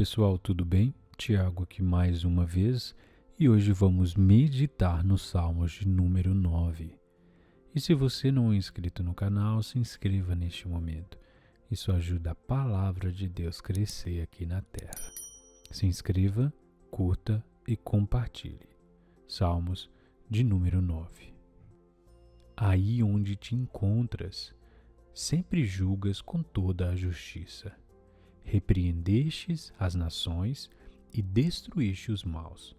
pessoal, tudo bem? Tiago aqui mais uma vez e hoje vamos meditar no Salmos de número 9. E se você não é inscrito no canal, se inscreva neste momento. Isso ajuda a palavra de Deus crescer aqui na terra. Se inscreva, curta e compartilhe. Salmos de número 9. Aí onde te encontras, sempre julgas com toda a justiça. Repreendestes as nações e destruíste os maus.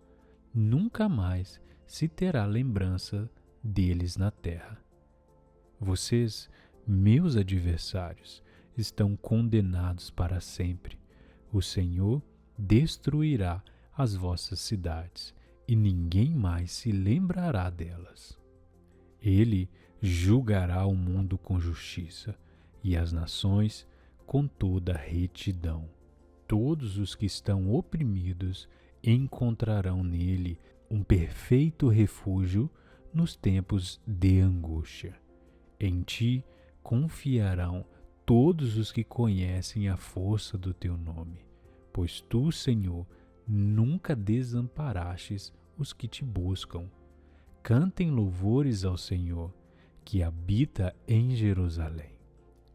Nunca mais se terá lembrança deles na terra. Vocês, meus adversários, estão condenados para sempre. O Senhor destruirá as vossas cidades e ninguém mais se lembrará delas. Ele julgará o mundo com justiça e as nações com toda retidão. Todos os que estão oprimidos encontrarão nele um perfeito refúgio nos tempos de angústia. Em ti confiarão todos os que conhecem a força do teu nome, pois tu, Senhor, nunca desamparastes os que te buscam. Cantem louvores ao Senhor, que habita em Jerusalém.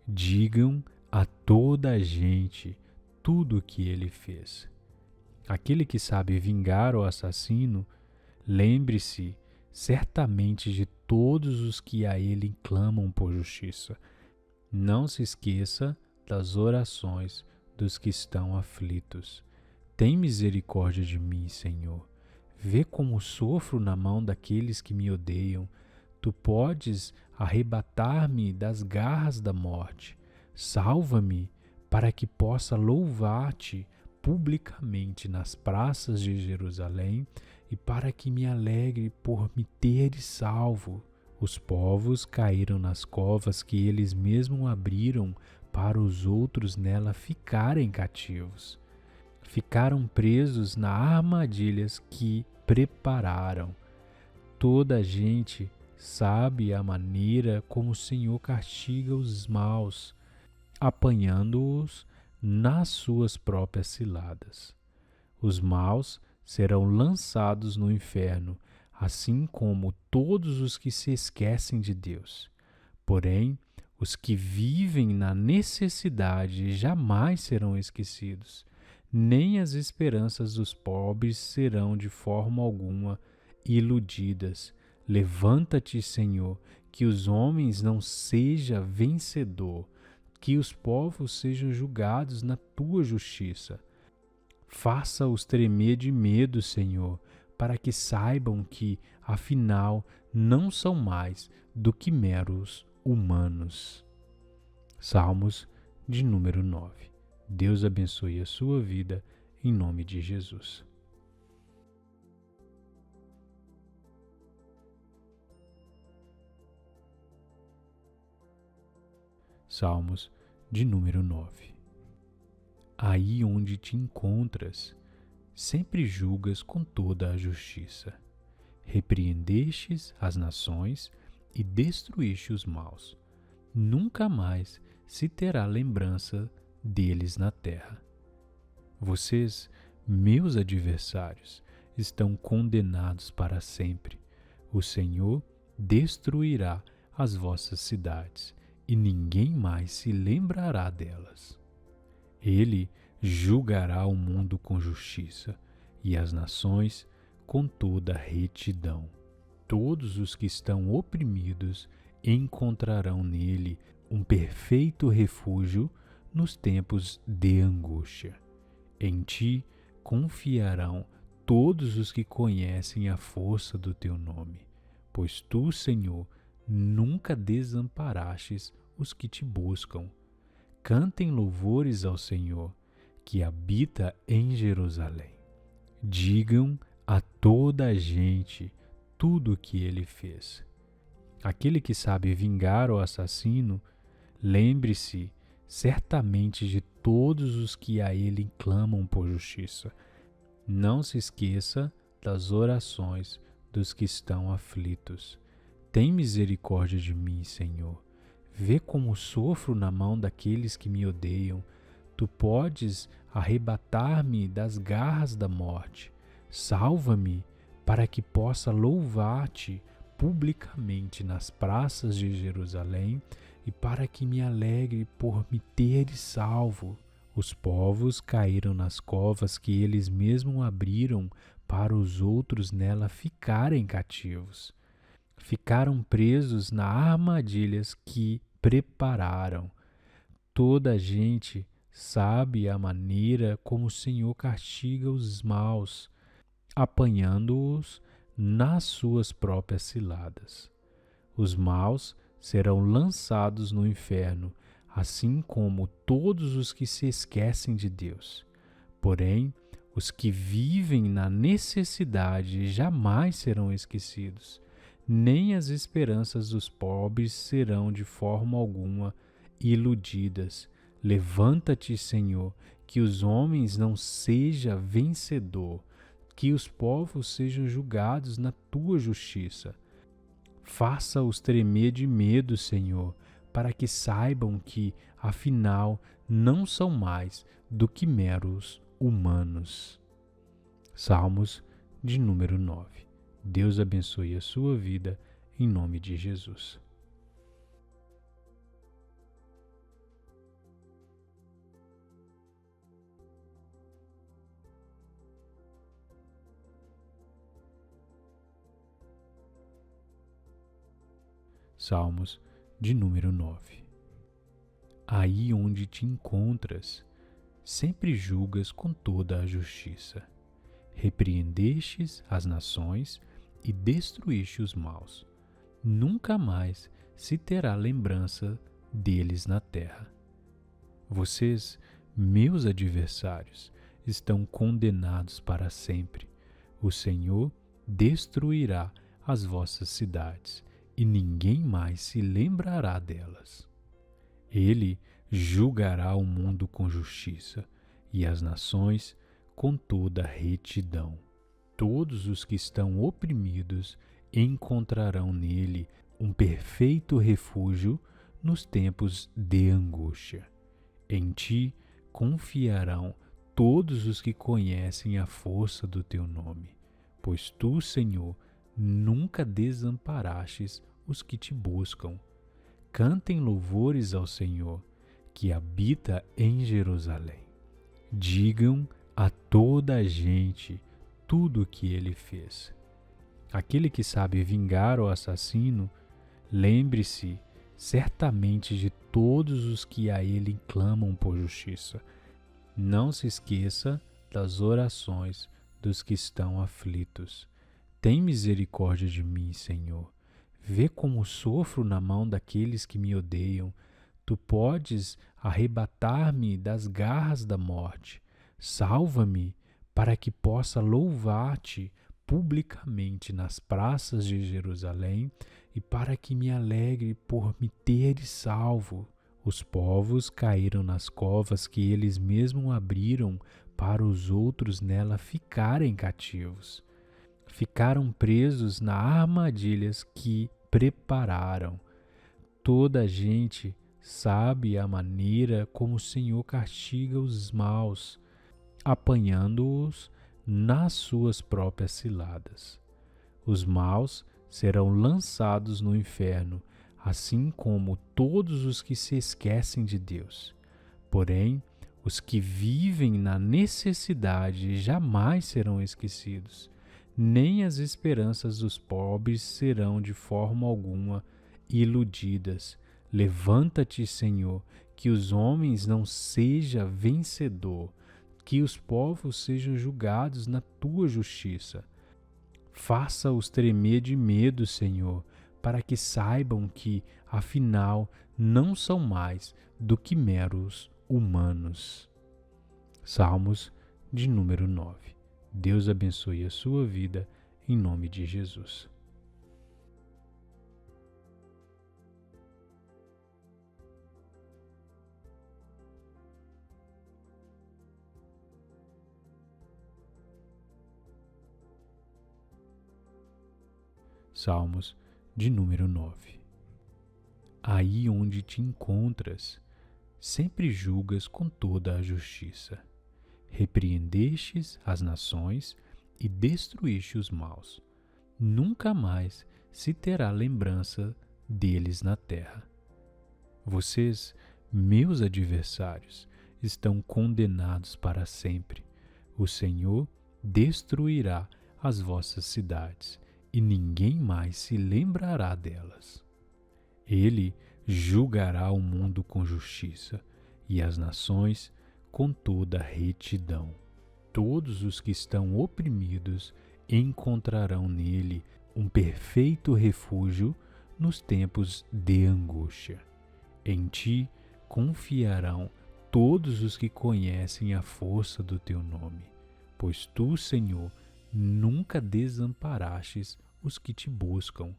Digam a toda a gente tudo o que ele fez. Aquele que sabe vingar o assassino, lembre-se certamente de todos os que a ele clamam por justiça. Não se esqueça das orações dos que estão aflitos. Tem misericórdia de mim, Senhor. Vê como sofro na mão daqueles que me odeiam. Tu podes arrebatar-me das garras da morte. Salva-me para que possa louvar-te publicamente nas praças de Jerusalém e para que me alegre por me teres salvo. Os povos caíram nas covas que eles mesmos abriram para os outros nela ficarem cativos. Ficaram presos nas armadilhas que prepararam. Toda a gente sabe a maneira como o Senhor castiga os maus, apanhando-os nas suas próprias ciladas. Os maus serão lançados no inferno, assim como todos os que se esquecem de Deus. Porém, os que vivem na necessidade jamais serão esquecidos, nem as esperanças dos pobres serão de forma alguma iludidas. Levanta-te, Senhor, que os homens não sejam vencedor, que os povos sejam julgados na tua justiça. Faça-os tremer de medo, Senhor, para que saibam que, afinal, não são mais do que meros humanos. Salmos de número 9. Deus abençoe a sua vida, em nome de Jesus. Salmos de número 9. Aí onde te encontras, sempre julgas com toda a justiça. Repreendestes as nações e destruíste os maus. Nunca mais se terá lembrança deles na terra. Vocês, meus adversários, estão condenados para sempre. O Senhor destruirá as vossas cidades e ninguém mais se lembrará delas. Ele julgará o mundo com justiça e as nações com toda retidão. Todos os que estão oprimidos encontrarão nele um perfeito refúgio nos tempos de angústia. Em ti confiarão todos os que conhecem a força do teu nome, pois tu, Senhor, nunca desamparastes os que te buscam. Cantem louvores ao Senhor, que habita em Jerusalém. Digam a toda a gente tudo o que ele fez. Aquele que sabe vingar o assassino, lembre-se certamente de todos os que a ele clamam por justiça. Não se esqueça das orações dos que estão aflitos. Tem misericórdia de mim, Senhor. Vê como sofro na mão daqueles que me odeiam. Tu podes arrebatar-me das garras da morte. Salva-me, para que possa louvar-te publicamente nas praças de Jerusalém e para que me alegre por me teres salvo. Os povos caíram nas covas que eles mesmos abriram para os outros nela ficarem cativos. Ficaram presos nas armadilhas que prepararam. Toda a gente sabe a maneira como o Senhor castiga os maus, apanhando-os nas suas próprias ciladas. Os maus serão lançados no inferno, assim como todos os que se esquecem de Deus. Porém, os que vivem na necessidade jamais serão esquecidos, nem as esperanças dos pobres serão de forma alguma iludidas. Levanta-te, Senhor, que os homens não sejam vencedor, que os povos sejam julgados na tua justiça. Faça-os tremer de medo, Senhor, para que saibam que, afinal, não são mais do que meros humanos. Salmos de número 9. Deus abençoe a sua vida, em nome de Jesus. Salmos de número 9. Aí onde te encontras, sempre julgas com toda a justiça. Repreendestes as nações e destruíste os maus. Nunca mais se terá lembrança deles na terra. Vocês, meus adversários, estão condenados para sempre. O Senhor destruirá as vossas cidades e ninguém mais se lembrará delas. Ele julgará o mundo com justiça e as nações com toda retidão. Todos os que estão oprimidos encontrarão nele um perfeito refúgio nos tempos de angústia. Em ti confiarão todos os que conhecem a força do teu nome, pois tu, Senhor, nunca desamparastes os que te buscam. Cantem louvores ao Senhor, que habita em Jerusalém. Digam a toda a gente tudo o que ele fez. Aquele que sabe vingar o assassino, lembre-se certamente de todos os que a ele clamam por justiça. Não se esqueça das orações dos que estão aflitos. Tem misericórdia de mim, Senhor. Vê como sofro na mão daqueles que me odeiam. Tu podes arrebatar-me das garras da morte. Salva-me, para que possa louvar-te publicamente nas praças de Jerusalém e para que me alegre por me teres salvo. Os povos caíram nas covas que eles mesmos abriram para os outros nela ficarem cativos. Ficaram presos nas armadilhas que prepararam. Toda a gente sabe a maneira como o Senhor castiga os maus, apanhando-os nas suas próprias ciladas. Os maus serão lançados no inferno, assim como todos os que se esquecem de Deus. Porém, os que vivem na necessidade jamais serão esquecidos, nem as esperanças dos pobres serão de forma alguma iludidas. Levanta-te, Senhor, que os homens não sejam vencedor, que os povos sejam julgados na tua justiça. Faça-os tremer de medo, Senhor, para que saibam que, afinal, não são mais do que meros humanos. Salmos de número 9. Deus abençoe a sua vida, em nome de Jesus. Salmos de número 9. Aí onde te encontras, sempre julgas com toda a justiça. Repreendestes as nações e destruíste os maus. Nunca mais se terá lembrança deles na terra. Vocês, meus adversários, estão condenados para sempre. O Senhor destruirá as vossas cidades, e ninguém mais se lembrará delas. Ele julgará o mundo com justiça, e as nações com toda retidão. Todos os que estão oprimidos encontrarão nele um perfeito refúgio nos tempos de angústia. Em ti confiarão todos os que conhecem a força do teu nome, pois tu, Senhor, nunca desamparastes os que te buscam.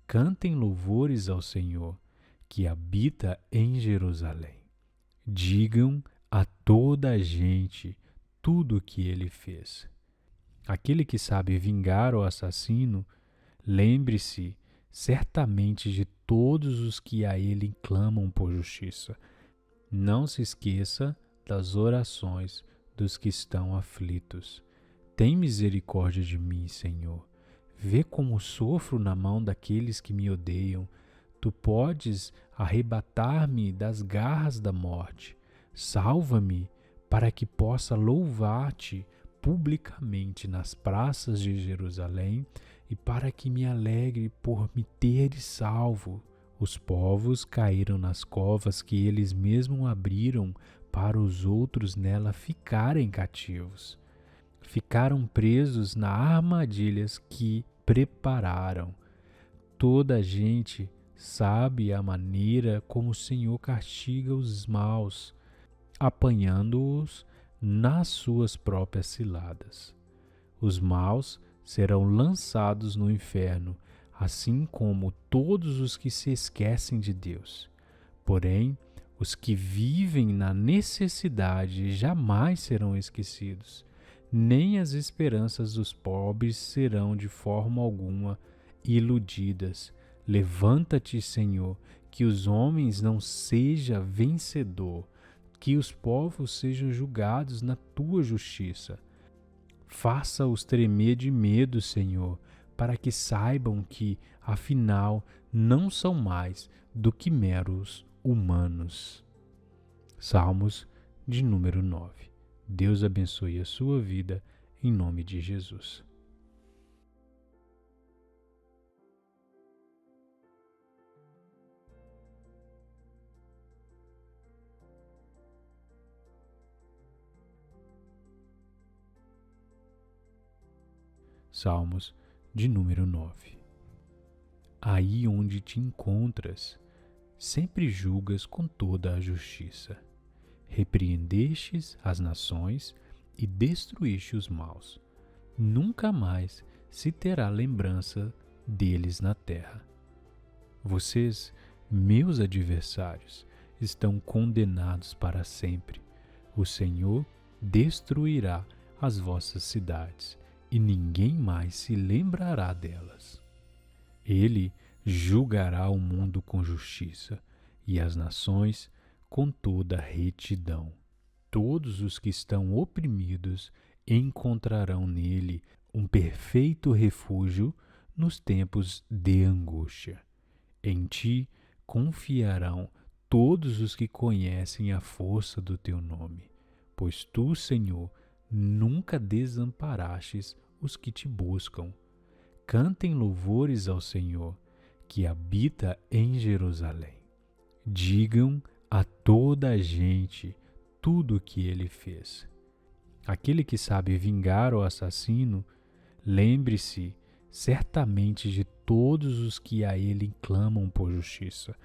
Cantem louvores ao Senhor, que habita em Jerusalém. Digam a toda a gente tudo o que ele fez. Aquele que sabe vingar o assassino, lembre-se certamente de todos os que a ele clamam por justiça. Não se esqueça das orações dos que estão aflitos. Tem misericórdia de mim, Senhor. Vê como sofro na mão daqueles que me odeiam. Tu podes arrebatar-me das garras da morte. Salva-me para que possa louvar-te publicamente nas praças de Jerusalém e para que me alegre por me teres salvo. Os povos caíram nas covas que eles mesmos abriram para os outros nela ficarem cativos. Ficaram presos nas armadilhas que prepararam. Toda a gente sabe a maneira como o Senhor castiga os maus, apanhando-os nas suas próprias ciladas. Os maus serão lançados no inferno, assim como todos os que se esquecem de Deus. Porém, os que vivem na necessidade jamais serão esquecidos, nem as esperanças dos pobres serão de forma alguma iludidas. Levanta-te, Senhor, que os homens não sejam vencedor, que os povos sejam julgados na tua justiça. Faça-os tremer de medo, Senhor, para que saibam que, afinal, não são mais do que meros humanos. Salmos de número 9. Deus abençoe a sua vida, em nome de Jesus. Salmos de número 9. Aí onde te encontras, sempre julgas com toda a justiça. Repreendestes as nações e destruíste os maus. Nunca mais se terá lembrança deles na terra. Vocês, meus adversários, estão condenados para sempre. O Senhor destruirá as vossas cidades, e ninguém mais se lembrará delas. Ele julgará o mundo com justiça, e as nações com toda retidão. Todos os que estão oprimidos encontrarão nele um perfeito refúgio nos tempos de angústia. Em ti confiarão todos os que conhecem a força do teu nome, pois tu, Senhor, nunca desamparastes os que te buscam. Cantem louvores ao Senhor, que habita em Jerusalém. Digam a toda a gente tudo o que ele fez. Aquele que sabe vingar o assassino, lembre-se certamente de todos os que a ele clamam por justiça.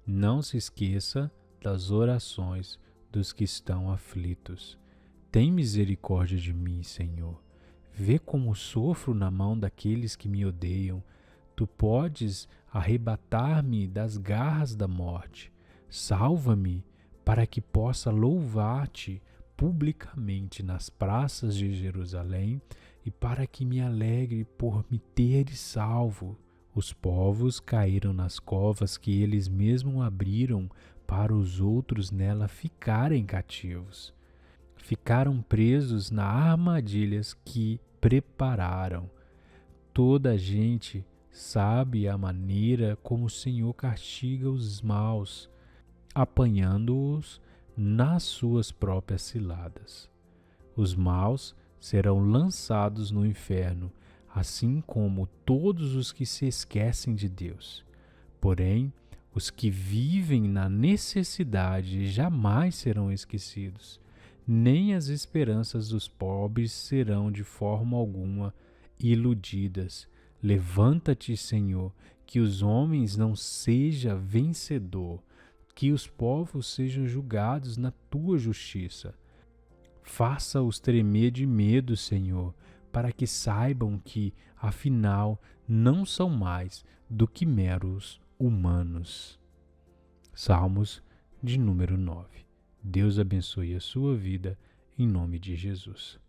Não se esqueça das orações dos que estão aflitos. Tem misericórdia de mim, Senhor. Vê como sofro na mão daqueles que me odeiam. Tu podes arrebatar-me das garras da morte. Salva-me para que possa louvar-te publicamente nas praças de Jerusalém e para que me alegre por me teres salvo. Os povos caíram nas covas que eles mesmos abriram para os outros nela ficarem cativos. Ficaram presos nas armadilhas que prepararam. Toda a gente sabe a maneira como o Senhor castiga os maus, apanhando-os nas suas próprias ciladas. Os maus serão lançados no inferno, assim como todos os que se esquecem de Deus. Porém, os que vivem na necessidade jamais serão esquecidos, nem as esperanças dos pobres serão de forma alguma iludidas. Levanta-te, Senhor, que os homens não sejam vencedor, que os povos sejam julgados na tua justiça. Faça-os tremer de medo, Senhor, para que saibam que, afinal, não são mais do que meros humanos. Salmos de número 9. Deus abençoe a sua vida, em nome de Jesus.